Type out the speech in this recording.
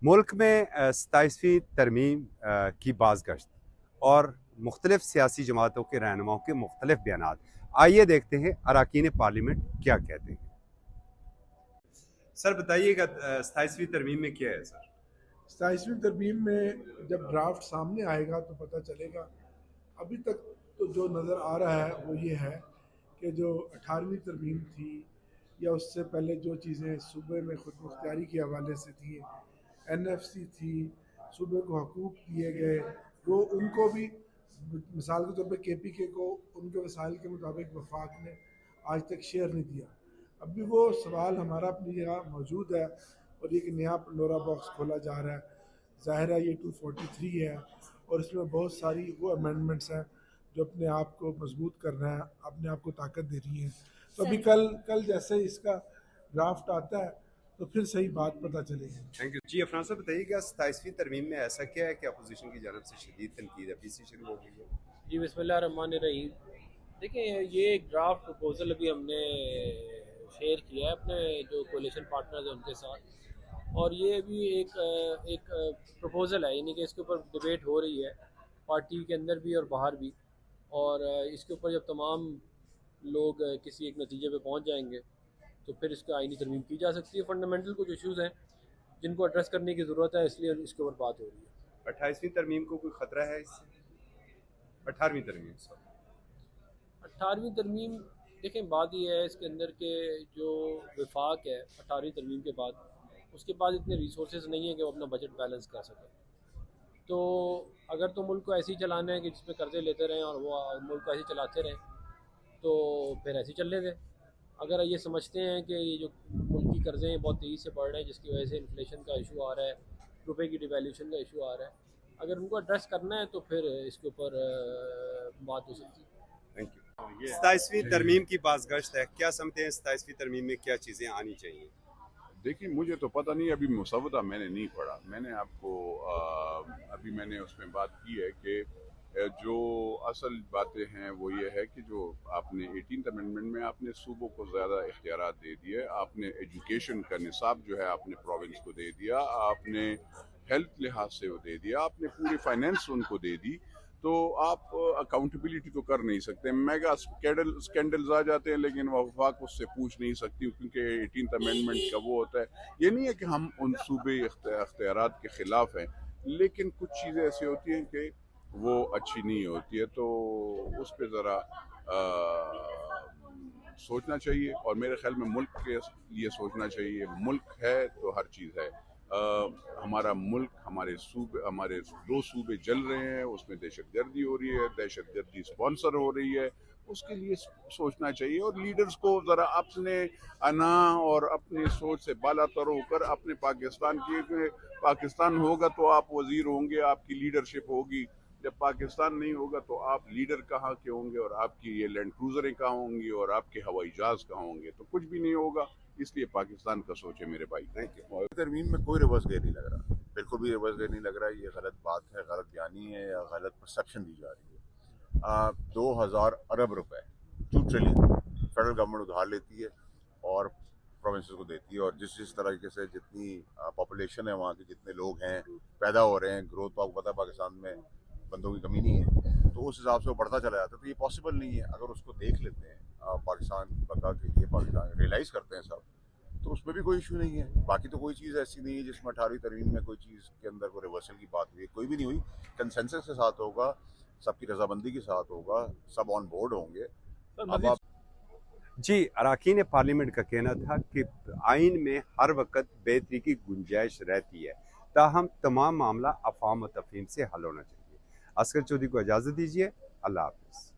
मुल्क में 27वीं तरमीम की बाज़गश्त और मुख्तलिफ सियासी जमातों के रहनुमाओं के मुख्तलिफ बयानात। आइए देखते हैं अरकान पार्लियामेंट क्या कहते हैं। सर बताइएगा 27वीं तरमीम में क्या है सर? 27वीं तरमीम में जब ड्राफ्ट सामने आएगा तो पता चलेगा। अभी तक तो जो नज़र आ रहा है वो ये है कि जो 18वीं तरमीम थी या उससे पहले जो चीज़ें सूबे में खुद मुख्तियारी के हवाले से थी, NFC थी, सूबे को हकूक़ दिए गए, वो उनको भी मिसाल के तौर पे KPK को उनके वसाइल के मुताबिक वफाक ने आज तक शेयर नहीं दिया। अब भी वो सवाल हमारा अपनी जगह मौजूद है और एक नया पंडोरा बॉक्स खोला जा रहा है। ज़ाहिर है ये 243 है और इसमें बहुत सारी वो अमेंडमेंट्स हैं जो अपने आप को मजबूत कर रहा है, अपने आप को ताकत दे रही हैं। तो अभी कल जैसे इसका ड्राफ्ट आता है तो फिर सही बात पता चलेगी। थैंक यू जी। अफरान साहब बताइएगा 27वीं तरमीम में ऐसा क्या है कि अपोजिशन की जानब से शदीद तनकीद एप्रिसिएशन हो गई है? जी बिस्मिल्लाहिर्रहमानिर्रहीम। देखिए ये एक ड्राफ्ट प्रपोजल अभी हमने शेयर किया है अपने जो कोलिशन पार्टनर्स हैं उनके साथ, और ये भी एक प्रपोजल है, यानी कि इसके ऊपर डिबेट हो रही है पार्टी के अंदर भी और बाहर भी। और इसके ऊपर जब तमाम लोग किसी एक नतीजे पे पहुंच जाएंगे तो फिर इसका आईनी तरमीम की जा सकती है। फंडामेंटल कुछ इश्यूज़ हैं जिनको एड्रेस करने की ज़रूरत है, इसलिए इसके ऊपर बात हो रही है। 28वीं तरमीम को कोई ख़तरा है इससे? 18वीं तरमीम सर। 18वीं तरमीम देखें, बात ये है इसके अंदर के जो विफाक है 18वीं तरमीम के बाद, उसके पास इतने रिसोर्सेज नहीं है कि वो अपना बजट बैलेंस कर सके। तो अगर तो मुल्क को ऐसे ही चलाना है कि जिसमें कर्जे लेते रहें और वो मुल्क को ऐसे ही चलाते रहें तो फिर ऐसे ही चलने दें। अगर ये समझते हैं कि ये जो मुल्क की कर्जे हैं बहुत तेज़ी से बढ़ रहे हैं जिसकी वजह से इन्फ्लेशन का इशू आ रहा है, रुपए की डिवैल्यूशन का इशू आ रहा है, अगर उनको एड्रेस करना है तो फिर इसके ऊपर बात हो सकती है। Thank you. 27वीं तरमीम की बाज़गश्त है, क्या समझते हैं 27वीं तरमीम में क्या चीज़ें आनी चाहिए? देखिए मुझे तो पता नहीं, अभी मुसवदा मैंने नहीं पढ़ा। मैंने आपको अभी मैंने उसमें बात की है कि जो असल बातें हैं वो ये है कि जो आपने 18th अमेंडमेंट में आपने सूबों को ज़्यादा इख्तियारात दे दिए, आपने एजुकेशन का निसाब जो है आपने प्रोविंस को दे दिया, आपने हेल्थ लिहाज से वो दे दिया, आपने पूरी फाइनेंस उनको दे दी, तो आप अकाउंटेबिलिटी तो कर नहीं सकते। मेगा स्कैंडल्स आ जाते हैं लेकिन वफाक उससे पूछ नहीं सकती क्योंकि 18th अमेंडमेंट का वो होता है। ये नहीं है कि हम उन सूबे इख्तियारात के ख़िलाफ़ हैं, लेकिन कुछ चीज़ें ऐसी होती हैं कि वो अच्छी नहीं होती है, तो उस पर ज़रा सोचना चाहिए और मेरे ख्याल में मुल्क के लिए सोचना चाहिए। मुल्क है तो हर चीज़ है। हमारा मुल्क, हमारे 2 सूबे जल रहे हैं, उसमें दहशतगर्दी हो रही है, दहशतगर्दी स्पॉन्सर हो रही है, उसके लिए सोचना चाहिए। और लीडर्स को ज़रा अपने अना और अपनी सोच से बालातर होकर अपने पाकिस्तान होगा तो आप वज़ीर होंगे, आपकी लीडरशिप होगी। जब पाकिस्तान नहीं होगा तो आप लीडर कहाँ के होंगे और आपकी ये लैंड क्रूजरें कहाँ होंगी और आपके हवाई जहाज़ कहाँ होंगे, तो कुछ भी नहीं होगा। इसलिए पाकिस्तान का सोचे मेरे भाई। Thank you. तरमीम में कोई रिवर्स गेयर नहीं लग रहा, बिल्कुल भी रिवर्स गेयर नहीं लग रहा। ये गलत बात है, गलत बयानी है या गलत परसेप्शन दी जा रही है। 2000 अरब रुपए 2 ट्रिलियन फेडरल गवर्नमेंट उधार लेती है और प्रोविंसेस को देती है, और जिस जिस तरीके से जितनी पॉपुलेशन है वहाँ के जितने लोग हैं पैदा हो रहे हैं, ग्रोथ तो आपको पता है पाकिस्तान में बंदों की कमी नहीं है, तो उस हिसाब से वो बढ़ता चला जाता है। तो ये पॉसिबल नहीं है। अगर उसको देख लेते हैं पाकिस्तान बता के ये पाकिस्तान रियलाइज़ करते हैं सब, तो उसमें भी कोई इशू नहीं है। बाकी तो कोई चीज़ ऐसी नहीं है जिसमें 18वीं तरमीम में कोई चीज़ के अंदर कोई रिवर्सल की बात हुई है, कोई भी नहीं हुई। कंसेंसस के साथ होगा, सबकी रजामंदी के साथ होगा, सब ऑन बोर्ड होंगे। अब आप जी, अरकान पार्लियामेंट का कहना था कि आइन में हर वक्त बेहतरी की गुंजाइश रहती है, ताहम तमाम मामला अफ़ाम व तफ़हीम से हल होना चाहिए। असगर चौधरी को इजाज़त दीजिए। अल्लाह हाफ़िज़।